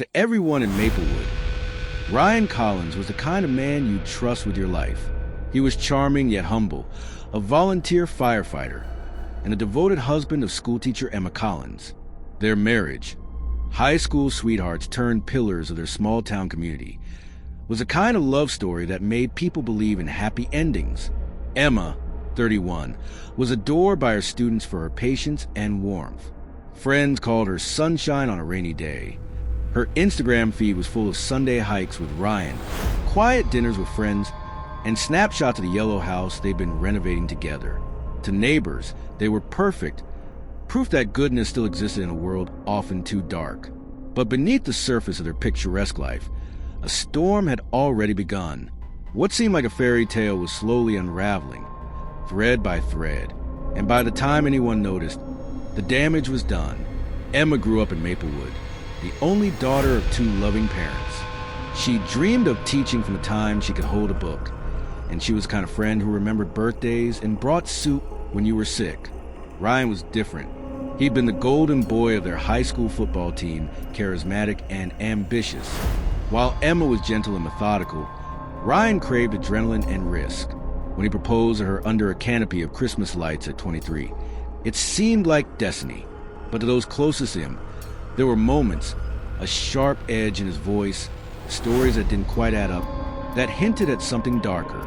To everyone in Maplewood, Ryan Collins was the kind of man you'd trust with your life. He was charming yet humble, a volunteer firefighter, and a devoted husband of schoolteacher Emma Collins. Their marriage, high school sweethearts turned pillars of their small-town community, was a kind of love story that made people believe in happy endings. Emma, 31, was adored by her students for her patience and warmth. Friends called her sunshine on a rainy day. Her Instagram feed was full of Sunday hikes with Ryan, quiet dinners with friends, and snapshots of the yellow house they'd been renovating together. To neighbors, they were perfect, proof that goodness still existed in a world often too dark. But beneath the surface of their picturesque life, a storm had already begun. What seemed like a fairy tale was slowly unraveling, thread by thread, and by the time anyone noticed, the damage was done. Emma grew up in Maplewood, the only daughter of two loving parents. She dreamed of teaching from the time she could hold a book, and she was the kind of friend who remembered birthdays and brought soup when you were sick. Ryan was different. He'd been the golden boy of their high school football team, charismatic and ambitious. While Emma was gentle and methodical, Ryan craved adrenaline and risk. When he proposed to her under a canopy of Christmas lights at 23, it seemed like destiny. But to those closest to him, there were moments, a sharp edge in his voice, stories that didn't quite add up, that hinted at something darker.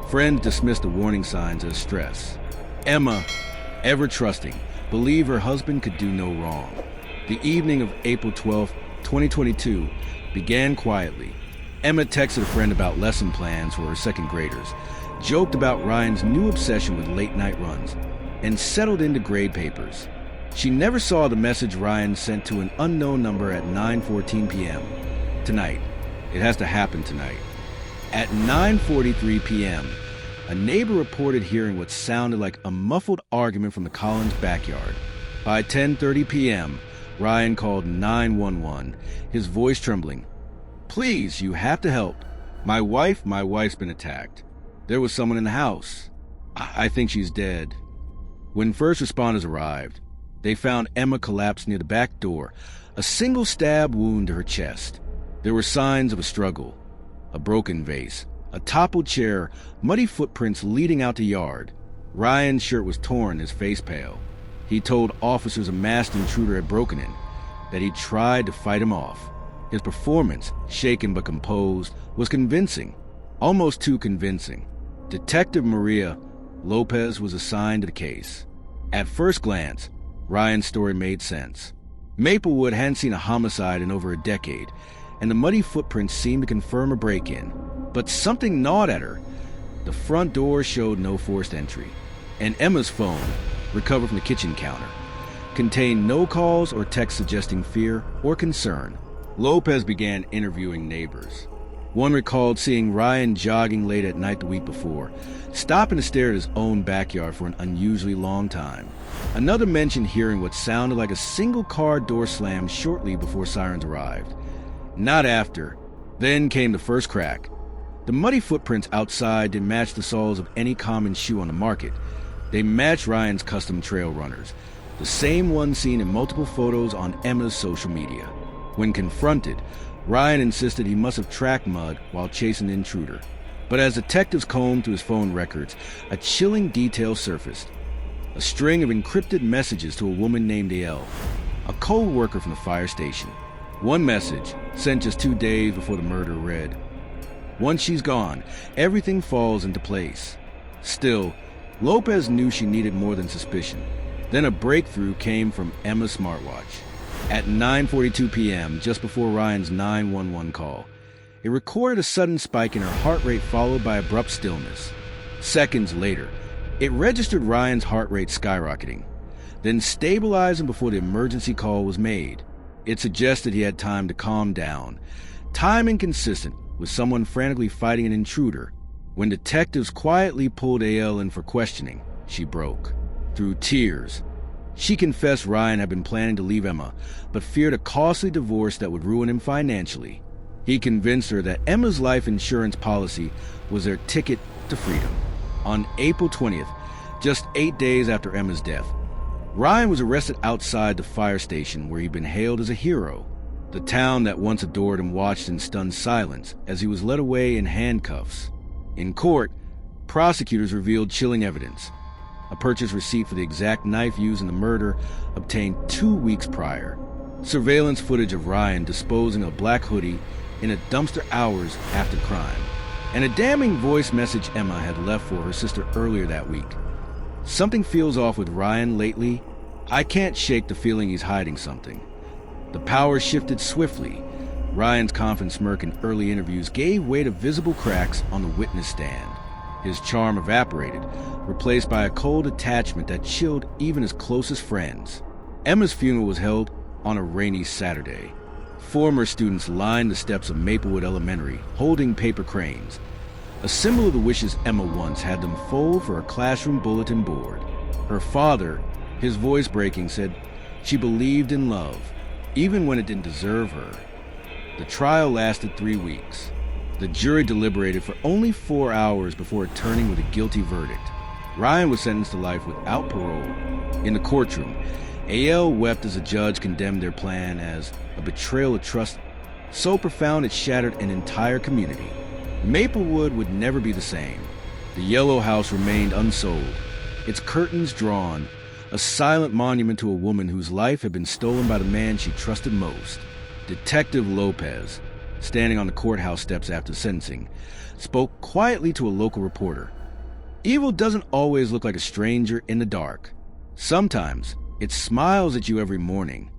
Friends dismissed the warning signs as stress. Emma, ever trusting, believed her husband could do no wrong. The evening of April 12, 2022, began quietly. Emma texted a friend about lesson plans for her second graders, joked about Ryan's new obsession with late-night runs, and settled into grade papers. She never saw the message Ryan sent to an unknown number at 9:14 p.m. Tonight. It has to happen tonight. At 9:43 p.m., a neighbor reported hearing what sounded like a muffled argument from the Collins backyard. By 10:30 p.m., Ryan called 911, his voice trembling. "Please, you have to help. My wife's been attacked. There was someone in the house. I think she's dead." When first responders arrived, they found Emma collapsed near the back door, a single stab wound to her chest. There were signs of a struggle, a broken vase, a toppled chair, muddy footprints leading out the yard. Ryan's shirt was torn, his face pale. He told officers a masked intruder had broken in, that he tried to fight him off. His performance, shaken but composed, was convincing, almost too convincing. Detective Maria Lopez was assigned to the case. At first glance, Ryan's story made sense. Maplewood hadn't seen a homicide in over a decade, and the muddy footprints seemed to confirm a break-in. But something gnawed at her. The front door showed no forced entry, and Emma's phone, recovered from the kitchen counter, contained no calls or texts suggesting fear or concern. Lopez began interviewing neighbors. One recalled seeing Ryan jogging late at night the week before, stopping to stare at his own backyard for an unusually long time. Another mentioned hearing what sounded like a single car door slam shortly before sirens arrived. Not after. Then came the first crack. The muddy footprints outside didn't match the soles of any common shoe on the market. They matched Ryan's custom trail runners, the same ones seen in multiple photos on Emma's social media. When confronted, Ryan insisted he must have tracked mud while chasing the intruder. But as detectives combed through his phone records, a chilling detail surfaced. A string of encrypted messages to a woman named A.L., a co-worker from the fire station. One message, sent just 2 days before the murder, read, "Once she's gone, everything falls into place." Still, Lopez knew she needed more than suspicion. Then a breakthrough came from Emma's smartwatch. At 9:42 p.m., just before Ryan's 911 call, it recorded a sudden spike in her heart rate followed by abrupt stillness. Seconds later, it registered Ryan's heart rate skyrocketing, then stabilizing before the emergency call was made. It suggested he had time to calm down, time inconsistent with someone frantically fighting an intruder. When detectives quietly pulled A.L. in for questioning, she broke. Through tears, she confessed Ryan had been planning to leave Emma, but feared a costly divorce that would ruin him financially. He convinced her that Emma's life insurance policy was their ticket to freedom. On April 20th, just 8 days after Emma's death, Ryan was arrested outside the fire station where he'd been hailed as a hero. The town that once adored him watched in stunned silence as he was led away in handcuffs. In court, prosecutors revealed chilling evidence. A purchase receipt for the exact knife used in the murder obtained 2 weeks prior. Surveillance footage of Ryan disposing of a black hoodie in a dumpster hours after the crime. And a damning voice message Emma had left for her sister earlier that week. Something feels off with Ryan lately. I can't shake the feeling he's hiding something. The power shifted swiftly. Ryan's confident smirk in early interviews gave way to visible cracks on the witness stand. His charm evaporated, replaced by a cold attachment that chilled even his closest friends. Emma's funeral was held on a rainy Saturday. Former students lined the steps of Maplewood Elementary, holding paper cranes, a symbol of the wishes Emma once had them fold for her classroom bulletin board. Her father, his voice breaking, said she believed in love, even when it didn't deserve her. The trial lasted 3 weeks. The jury deliberated for only 4 hours before returning with a guilty verdict. Ryan was sentenced to life without parole. In the courtroom, A.L. wept as a judge condemned their plan as a betrayal of trust so profound it shattered an entire community. Maplewood would never be the same. The yellow house remained unsold, its curtains drawn, a silent monument to a woman whose life had been stolen by the man she trusted most. Detective Lopez, standing on the courthouse steps after sentencing, spoke quietly to a local reporter. Evil doesn't always look like a stranger in the dark. Sometimes it smiles at you every morning.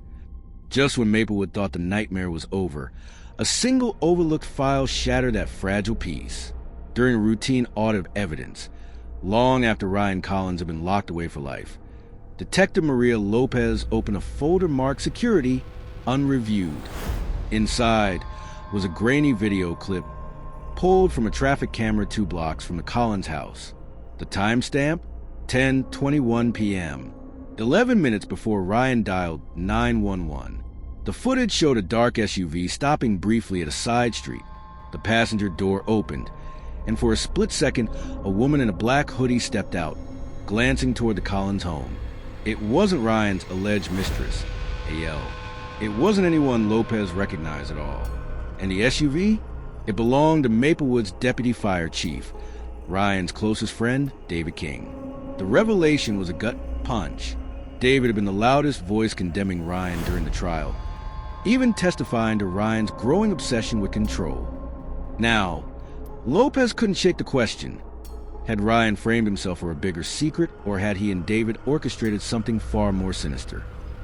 Just when Maplewood thought the nightmare was over, a single overlooked file shattered that fragile peace. During a routine audit of evidence, long after Ryan Collins had been locked away for life, Detective Maria Lopez opened a folder marked Security Unreviewed. Inside was a grainy video clip pulled from a traffic camera 2 blocks from the Collins house. The timestamp? 10:21 p.m. 11 minutes before Ryan dialed 911. The footage showed a dark SUV stopping briefly at a side street. The passenger door opened, and for a split second, a woman in a black hoodie stepped out, glancing toward the Collins home. It wasn't Ryan's alleged mistress, A.L. It wasn't anyone Lopez recognized at all. And the SUV? It belonged to Maplewood's deputy fire chief, Ryan's closest friend, David King. The revelation was a gut punch. David had been the loudest voice condemning Ryan during the trial, even testifying to Ryan's growing obsession with control. Now, Lopez couldn't shake the question. Had Ryan framed himself for a bigger secret, or had he and David orchestrated something far more sinister?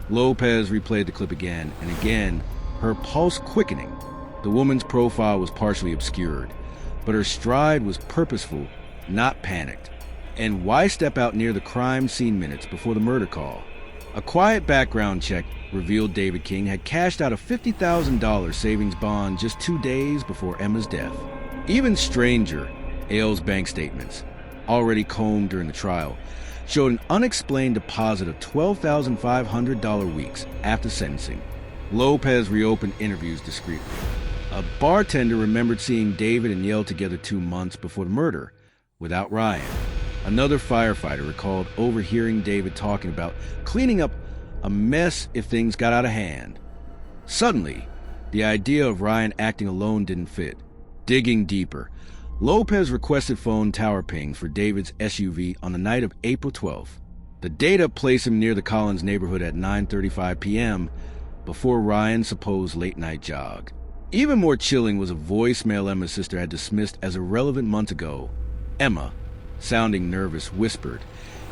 Lopez replayed the clip again and again, her pulse quickening. The woman's profile was partially obscured, but her stride was purposeful, not panicked. And why step out near the crime scene minutes before the murder call? A quiet background check revealed David King had cashed out a $50,000 savings bond just 2 days before Emma's death. Even stranger, Ailes' bank statements, already combed during the trial, showed an unexplained deposit of $12,500 weeks after sentencing. Lopez reopened interviews discreetly. A bartender remembered seeing David and Yale together 2 months before the murder, without Ryan. Another firefighter recalled overhearing David talking about cleaning up a mess if things got out of hand. Suddenly, the idea of Ryan acting alone didn't fit. Digging deeper, Lopez requested phone tower pings for David's SUV on the night of April 12th. The data placed him near the Collins neighborhood at 9:35 p.m. before Ryan's supposed late-night jog. Even more chilling was a voicemail Emma's sister had dismissed as irrelevant months ago. Emma, sounding nervous, whispered,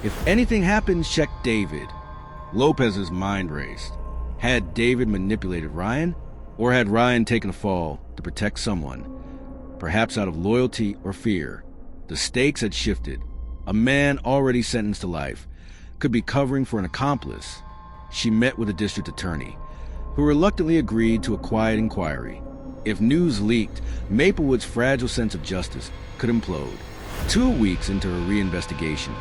"If anything happens, check David." Lopez's mind raced. Had David manipulated Ryan? Or had Ryan taken a fall to protect someone? Perhaps out of loyalty or fear. The stakes had shifted. A man already sentenced to life could be covering for an accomplice. She met with a district attorney, who reluctantly agreed to a quiet inquiry. If news leaked, Maplewood's fragile sense of justice could implode. 2 weeks into her reinvestigation,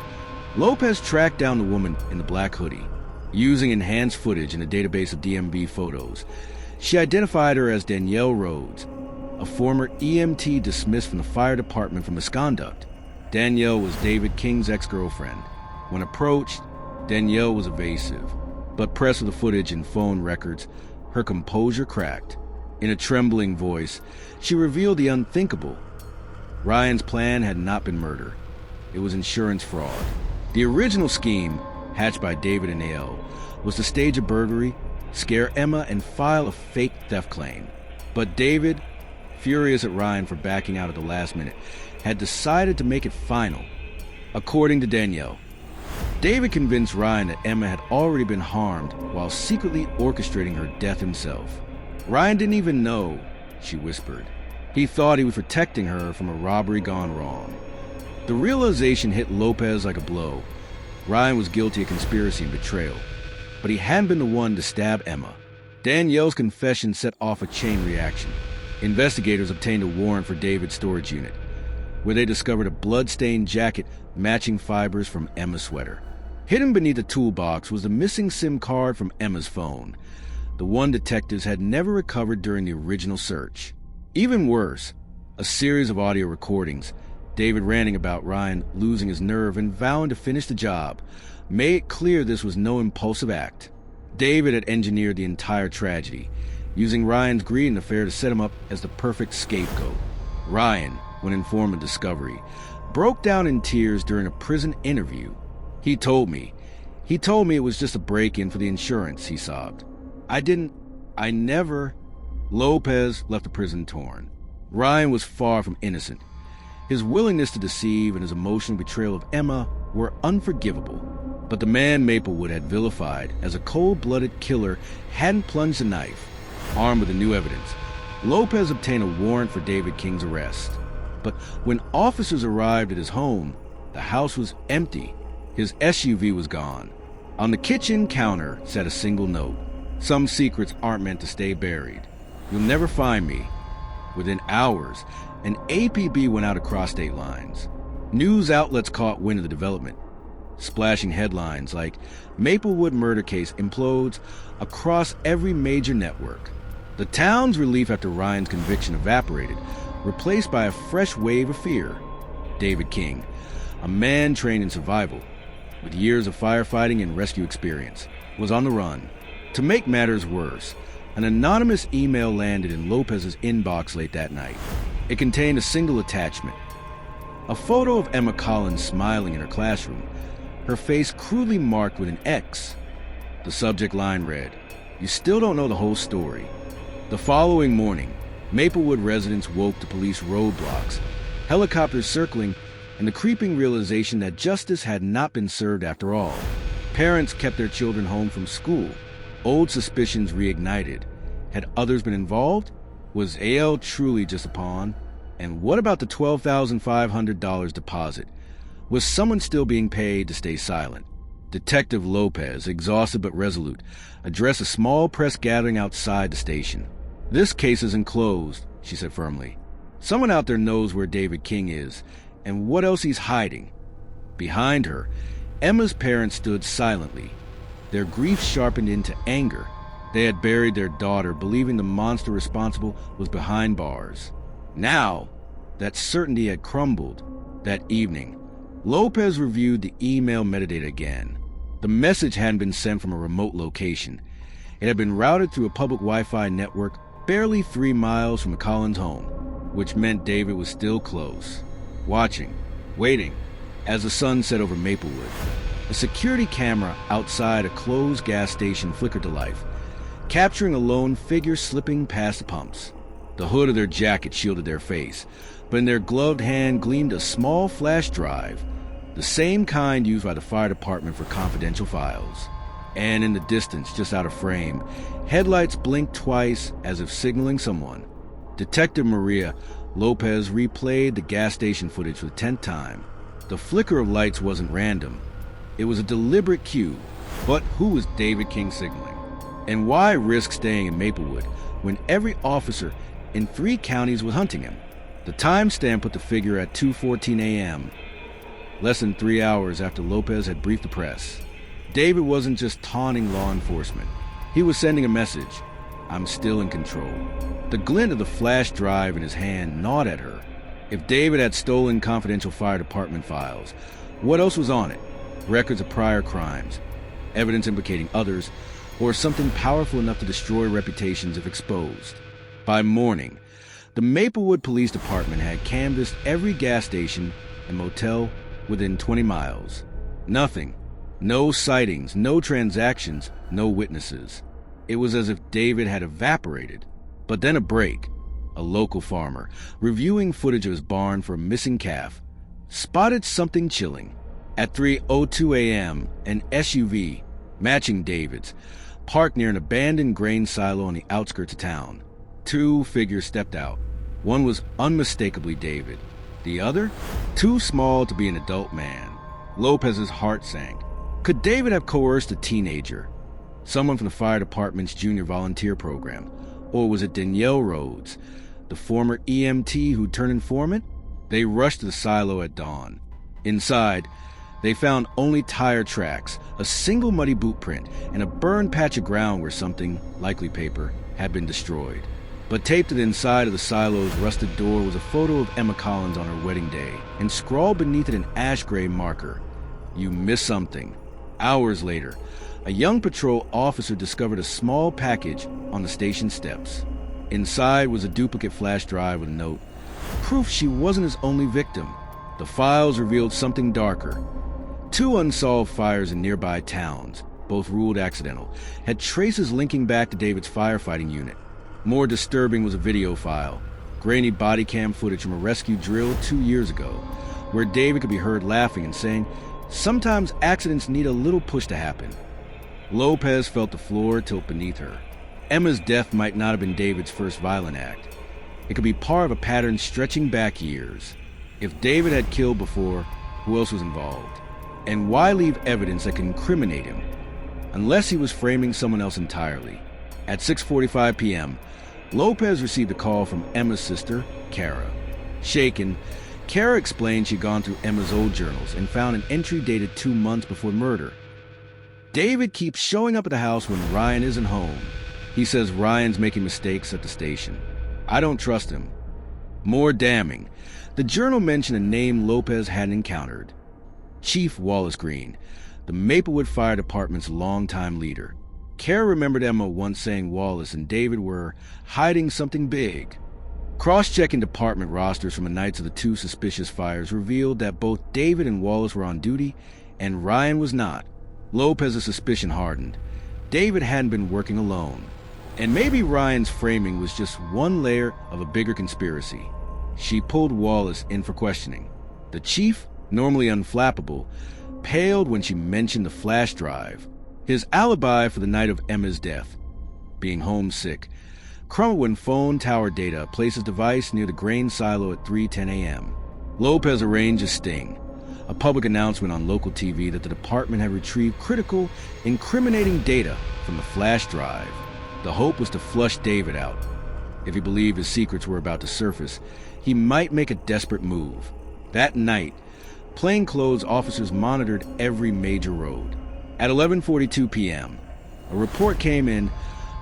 Lopez tracked down the woman in the black hoodie. Using enhanced footage in a database of DMV photos, she identified her as Danielle Rhodes, a former EMT dismissed from the fire department for misconduct. Danielle was David King's ex-girlfriend. When approached, Danielle was evasive, but pressed with the footage and phone records, Her composure cracked. In a trembling voice, she revealed the unthinkable. Ryan's plan had not been murder. It was insurance fraud. The original scheme, hatched by David and A.L., was to stage a burglary, scare Emma, and file a fake theft claim. But David, furious at Ryan for backing out at the last minute, had decided to make it final. According to Danielle, David convinced Ryan that Emma had already been harmed while secretly orchestrating her death himself. Ryan didn't even know, she whispered. He thought he was protecting her from a robbery gone wrong. The realization hit Lopez like a blow. Ryan was guilty of conspiracy and betrayal, but he hadn't been the one to stab Emma. Danielle's confession set off a chain reaction. Investigators obtained a warrant for David's storage unit, where they discovered a blood-stained jacket matching fibers from Emma's sweater. Hidden beneath the toolbox was the missing SIM card from Emma's phone, the one detectives had never recovered during the original search. Even worse, a series of audio recordings, David ranting about Ryan losing his nerve and vowing to finish the job, made it clear this was no impulsive act. David had engineered the entire tragedy, using Ryan's greed and affair to set him up as the perfect scapegoat. Ryan, when informed of discovery, broke down in tears during a prison interview. He told me it was just a break-in for the insurance, he sobbed. I never... Lopez left the prison torn. Ryan was far from innocent. His willingness to deceive and his emotional betrayal of Emma were unforgivable. But the man Maplewood had vilified as a cold-blooded killer hadn't plunged a knife. Armed with the new evidence, Lopez obtained a warrant for David King's arrest. But when officers arrived at his home, the house was empty. His SUV was gone. On the kitchen counter sat a single note. Some secrets aren't meant to stay buried. You'll never find me. Within hours, an APB went out across state lines. News outlets caught wind of the development, splashing headlines like Maplewood murder case implodes across every major network. The town's relief after Ryan's conviction evaporated, replaced by a fresh wave of fear. David King, a man trained in survival, with years of firefighting and rescue experience, was on the run. To make matters worse, an anonymous email landed in Lopez's inbox late that night. It contained a single attachment, a photo of Emma Collins smiling in her classroom, her face crudely marked with an X. The subject line read, "You still don't know the whole story." The following morning, Maplewood residents woke to police roadblocks, helicopters circling, and the creeping realization that justice had not been served after all. Parents kept their children home from school. Old suspicions reignited. Had others been involved? Was A.L. truly just a pawn? And what about the $12,500 deposit? Was someone still being paid to stay silent? Detective Lopez, exhausted but resolute, addressed a small press gathering outside the station. "This case isn't closed," she said firmly. "Someone out there knows where David King is, and what else he's hiding." Behind her, Emma's parents stood silently, their grief sharpened into anger. They had buried their daughter, believing the monster responsible was behind bars. Now, that certainty had crumbled. That evening, Lopez reviewed the email metadata again. The message hadn't been sent from a remote location. It had been routed through a public Wi-Fi network barely 3 miles from Collins' home, which meant David was still close, watching, waiting, as the sun set over Maplewood. A security camera outside a closed gas station flickered to life, capturing a lone figure slipping past the pumps. The hood of their jacket shielded their face, but in their gloved hand gleamed a small flash drive, the same kind used by the fire department for confidential files. And in the distance, just out of frame, headlights blinked twice as if signaling someone. Detective Maria Lopez replayed the gas station footage for the 10th time. The flicker of lights wasn't random. It was a deliberate cue. But who was David King signaling? And why risk staying in Maplewood when every officer in 3 counties was hunting him? The timestamp put the figure at 2:14 a.m., less than 3 hours after Lopez had briefed the press. David wasn't just taunting law enforcement. He was sending a message. I'm still in control. The glint of the flash drive in his hand gnawed at her. If David had stolen confidential fire department files, what else was on it? Records of prior crimes, evidence implicating others, or something powerful enough to destroy reputations if exposed. By morning, the Maplewood Police Department had canvassed every gas station and motel within 20 miles. Nothing. No sightings, no transactions, no witnesses. It was as if David had evaporated. But then a break. A local farmer, reviewing footage of his barn for a missing calf, spotted something chilling. At 3:02 a.m., an SUV, matching David's, parked near an abandoned grain silo on the outskirts of town. Two figures stepped out. One was unmistakably David. The other, too small to be an adult man. Lopez's heart sank. Could David have coerced a teenager? Someone from the fire department's junior volunteer program? Or was it Danielle Rhodes, the former EMT who turned informant? They rushed to the silo at dawn. Inside, they found only tire tracks, a single muddy boot print, and a burned patch of ground where something, likely paper, had been destroyed. But taped to the inside of the silo's rusted door was a photo of Emma Collins on her wedding day, and scrawled beneath it an ash-gray marker. You missed something. Hours later, a young patrol officer discovered a small package on the station steps. Inside was a duplicate flash drive with a note, proof she wasn't his only victim. The files revealed something darker. 2 unsolved fires in nearby towns, both ruled accidental, had traces linking back to David's firefighting unit. More disturbing was a video file, grainy body cam footage from a rescue drill 2 years ago, where David could be heard laughing and saying, "Sometimes accidents need a little push to happen." Lopez felt the floor tilt beneath her. Emma's death might not have been David's first violent act. It could be part of a pattern stretching back years. If David had killed before, who else was involved? And why leave evidence that could incriminate him? Unless he was framing someone else entirely. At 6:45 p.m., Lopez received a call from Emma's sister, Kara. Shaken, Kara explained she'd gone through Emma's old journals and found an entry dated 2 months before murder. David keeps showing up at the house when Ryan isn't home. He says Ryan's making mistakes at the station. I don't trust him. More damning, the journal mentioned a name Lopez hadn't encountered. Chief Wallace Green, the Maplewood Fire Department's longtime leader. Kara remembered Emma once saying Wallace and David were hiding something big. Cross-checking department rosters from the nights of the 2 suspicious fires revealed that both David and Wallace were on duty, and Ryan was not. Lopez's suspicion hardened. David hadn't been working alone. And maybe Ryan's framing was just one layer of a bigger conspiracy. She pulled Wallace in for questioning. The chief, normally unflappable, paled when she mentioned the flash drive. His alibi for the night of Emma's death, being homesick, crumbled when phone tower data placed his device near the grain silo at 3:10 a.m. Lopez arranged a sting, a public announcement on local TV that the department had retrieved critical, incriminating data from the flash drive. The hope was to flush David out. If he believed his secrets were about to surface, he might make a desperate move. That night, plainclothes officers monitored every major road. At 11:42 p.m., a report came in.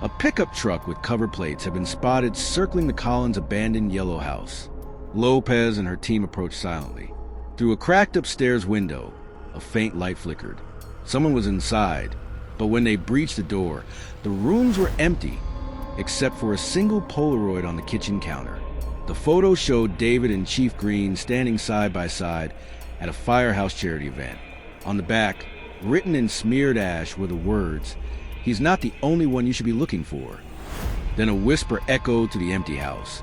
A pickup truck with cover plates had been spotted circling the Collins' abandoned yellow house. Lopez and her team approached silently. Through a cracked upstairs window, a faint light flickered. Someone was inside, but when they breached the door, the rooms were empty, except for a single Polaroid on the kitchen counter. The photo showed David and Chief Green standing side by side at a firehouse charity event. On the back, written in smeared ash, were the words, "He's not the only one you should be looking for." Then a whisper echoed to the empty house.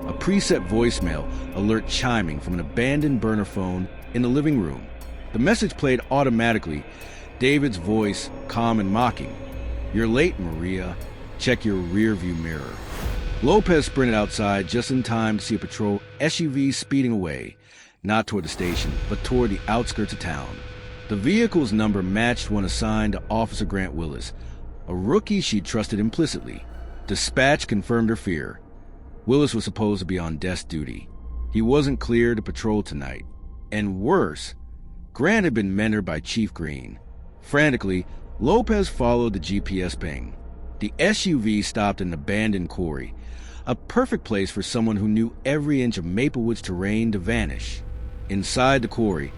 A preset voicemail alert chiming from an abandoned burner phone in the living room. The message played automatically, David's voice calm and mocking. "You're late, Maria. Check your rearview mirror." Lopez sprinted outside just in time to see a patrol SUV speeding away, not toward the station, but toward the outskirts of town. The vehicle's number matched one assigned to Officer Grant Willis, a rookie she'd trusted implicitly. Dispatch confirmed her fear. Willis was supposed to be on desk duty. He wasn't cleared to patrol tonight. And worse, Grant had been mentored by Chief Green. Frantically, Lopez followed the GPS ping. The SUV stopped in an abandoned quarry, a perfect place for someone who knew every inch of Maplewood's terrain to vanish. Inside the quarry,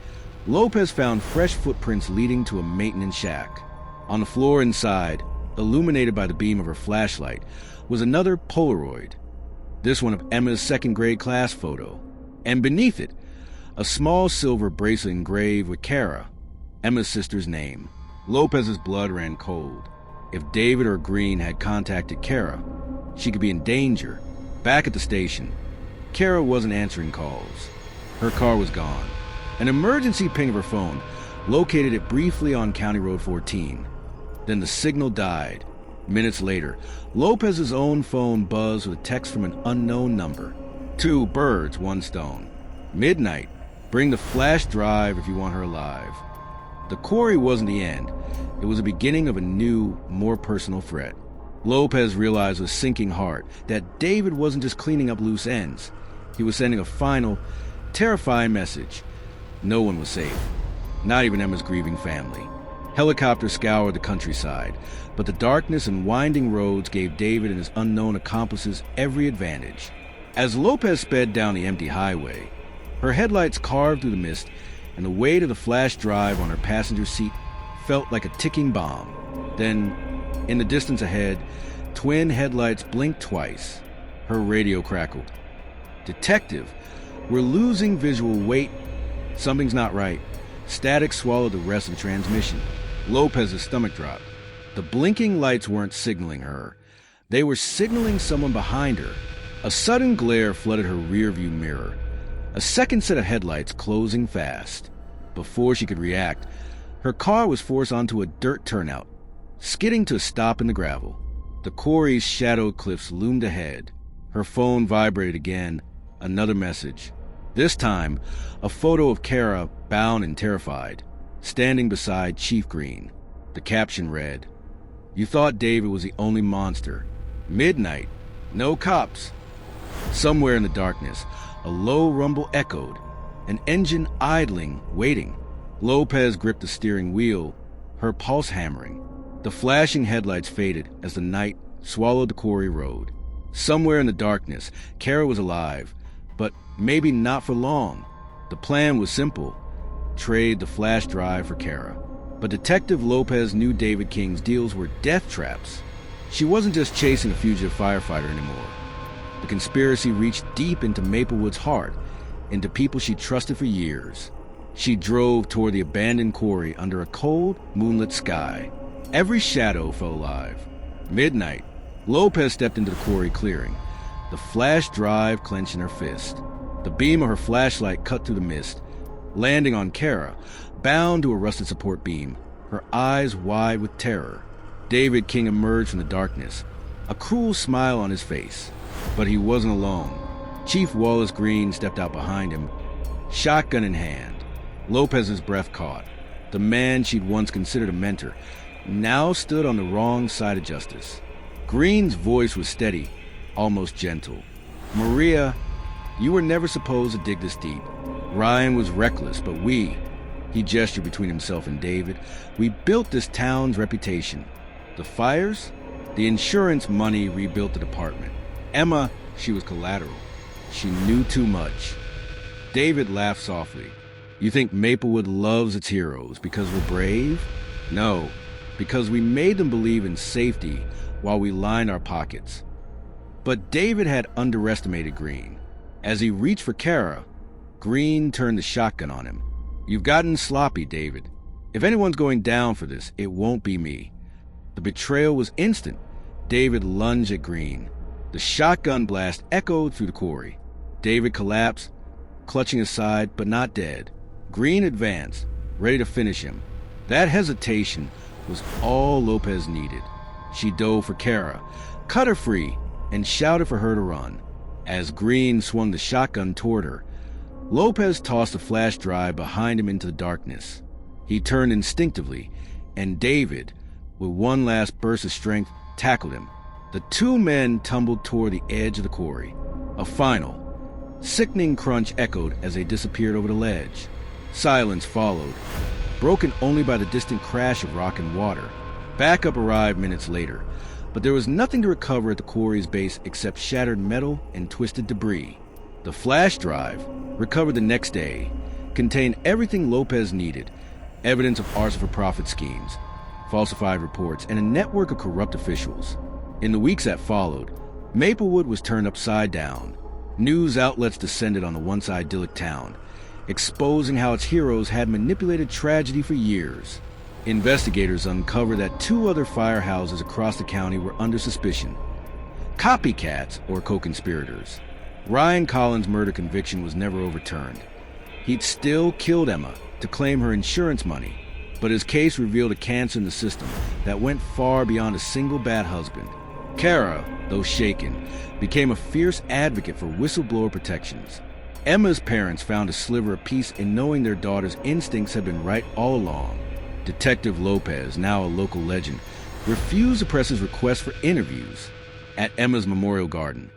Lopez found fresh footprints leading to a maintenance shack. On the floor inside, illuminated by the beam of her flashlight, was another Polaroid, this one of Emma's second-grade class photo, and beneath it, a small silver bracelet engraved with Kara, Emma's sister's name. Lopez's blood ran cold. If David or Green had contacted Kara, she could be in danger. Back at the station, Kara wasn't answering calls. Her car was gone. An emergency ping of her phone located it briefly on County Road 14. Then the signal died. Minutes later, Lopez's own phone buzzed with a text from an unknown number. 2 birds, 1 stone. Midnight. Bring the flash drive if you want her alive. The quarry wasn't the end. It was the beginning of a new, more personal threat. Lopez realized with sinking heart that David wasn't just cleaning up loose ends. He was sending a final, terrifying message. No one was safe. Not even Emma's grieving family. Helicopters scoured the countryside, but the darkness and winding roads gave David and his unknown accomplices every advantage. As Lopez sped down the empty highway, her headlights carved through the mist, and the weight of the flash drive on her passenger seat felt like a ticking bomb. Then, in the distance ahead, twin headlights blinked twice. Her radio crackled. "Detective, we're losing visual weight. Something's not right." Static swallowed the rest of the transmission. Lopez's stomach dropped. The blinking lights weren't signaling her. They were signaling someone behind her. A sudden glare flooded her rearview mirror. A second set of headlights closing fast. Before she could react, her car was forced onto a dirt turnout, skidding to a stop in the gravel. The quarry's shadowed cliffs loomed ahead. Her phone vibrated again. Another message. This time, a photo of Kara, bound and terrified, standing beside Chief Green. The caption read, "You thought David was the only monster. Midnight. No cops." Somewhere in the darkness, a low rumble echoed, an engine idling, waiting. Lopez gripped the steering wheel, her pulse hammering. The flashing headlights faded as the night swallowed the quarry road. Somewhere in the darkness, Kara was alive, but maybe not for long. The plan was simple: trade the flash drive for Kara. But Detective Lopez knew David King's deals were death traps. She wasn't just chasing a fugitive firefighter anymore. The conspiracy reached deep into Maplewood's heart, into people she trusted for years. She drove toward the abandoned quarry under a cold, moonlit sky. Every shadow felt alive. Midnight. Lopez stepped into the quarry clearing, the flash drive clenched in her fist. The beam of her flashlight cut through the mist, landing on Kara, bound to a rusted support beam, her eyes wide with terror. David King emerged from the darkness, a cruel smile on his face. But he wasn't alone. Chief Wallace Green stepped out behind him, shotgun in hand. Lopez's breath caught. The man she'd once considered a mentor now stood on the wrong side of justice. Green's voice was steady, almost gentle. "Maria, you were never supposed to dig this deep. Ryan was reckless, but he gestured between himself and David, we built this town's reputation. The fires? The insurance money rebuilt the department. Emma, she was collateral. She knew too much." David laughed softly. "You think Maplewood loves its heroes because we're brave? No, because we made them believe in safety while we lined our pockets." But David had underestimated Green. As he reached for Kara, Green turned the shotgun on him. "You've gotten sloppy, David. If anyone's going down for this, it won't be me." The betrayal was instant. David lunged at Green. The shotgun blast echoed through the quarry. David collapsed, clutching his side, but not dead. Green advanced, ready to finish him. That hesitation was all Lopez needed. She dove for Kara, cut her free, and shouted for her to run. As Green swung the shotgun toward her, Lopez tossed the flash drive behind him into the darkness. He turned instinctively, and David, with one last burst of strength, tackled him. The two men tumbled toward the edge of the quarry. A final, sickening crunch echoed as they disappeared over the ledge. Silence followed, broken only by the distant crash of rock and water. Backup arrived minutes later, but there was nothing to recover at the quarry's base except shattered metal and twisted debris. The flash drive, recovered the next day, contained everything Lopez needed: evidence of arson for profit schemes, falsified reports, and a network of corrupt officials. In the weeks that followed, Maplewood was turned upside down. News outlets descended on the once idyllic town, exposing how its heroes had manipulated tragedy for years. Investigators uncovered that 2 other firehouses across the county were under suspicion. Copycats or co-conspirators. Ryan Collins' murder conviction was never overturned. He'd still killed Emma to claim her insurance money, but his case revealed a cancer in the system that went far beyond a single bad husband. Kara, though shaken, became a fierce advocate for whistleblower protections. Emma's parents found a sliver of peace in knowing their daughter's instincts had been right all along. Detective Lopez, now a local legend, refused the press's request for interviews at Emma's memorial garden.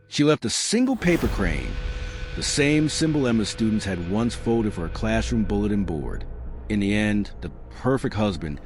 She left a single paper crane, the same symbol Emma's students had once folded for a classroom bulletin board. In the end, the perfect husband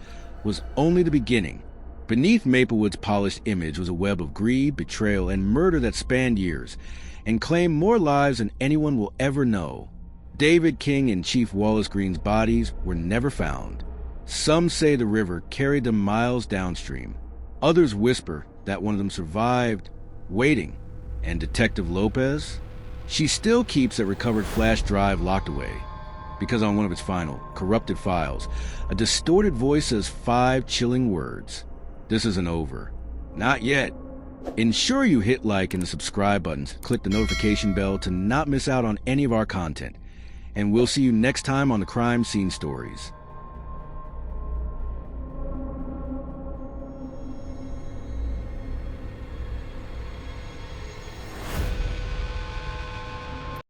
was only the beginning. Beneath Maplewood's polished image was a web of greed, betrayal, and murder that spanned years and claimed more lives than anyone will ever know. David King and Chief Wallace Green's bodies were never found. Some say the river carried them miles downstream. Others whisper that one of them survived, waiting. And Detective Lopez? She still keeps that recovered flash drive locked away, because on one of its final, corrupted files, a distorted voice says 5 chilling words. This isn't over. Not yet. Ensure you hit like and the subscribe buttons, click the notification bell to not miss out on any of our content. And we'll see you next time on the Crime Scene Stories.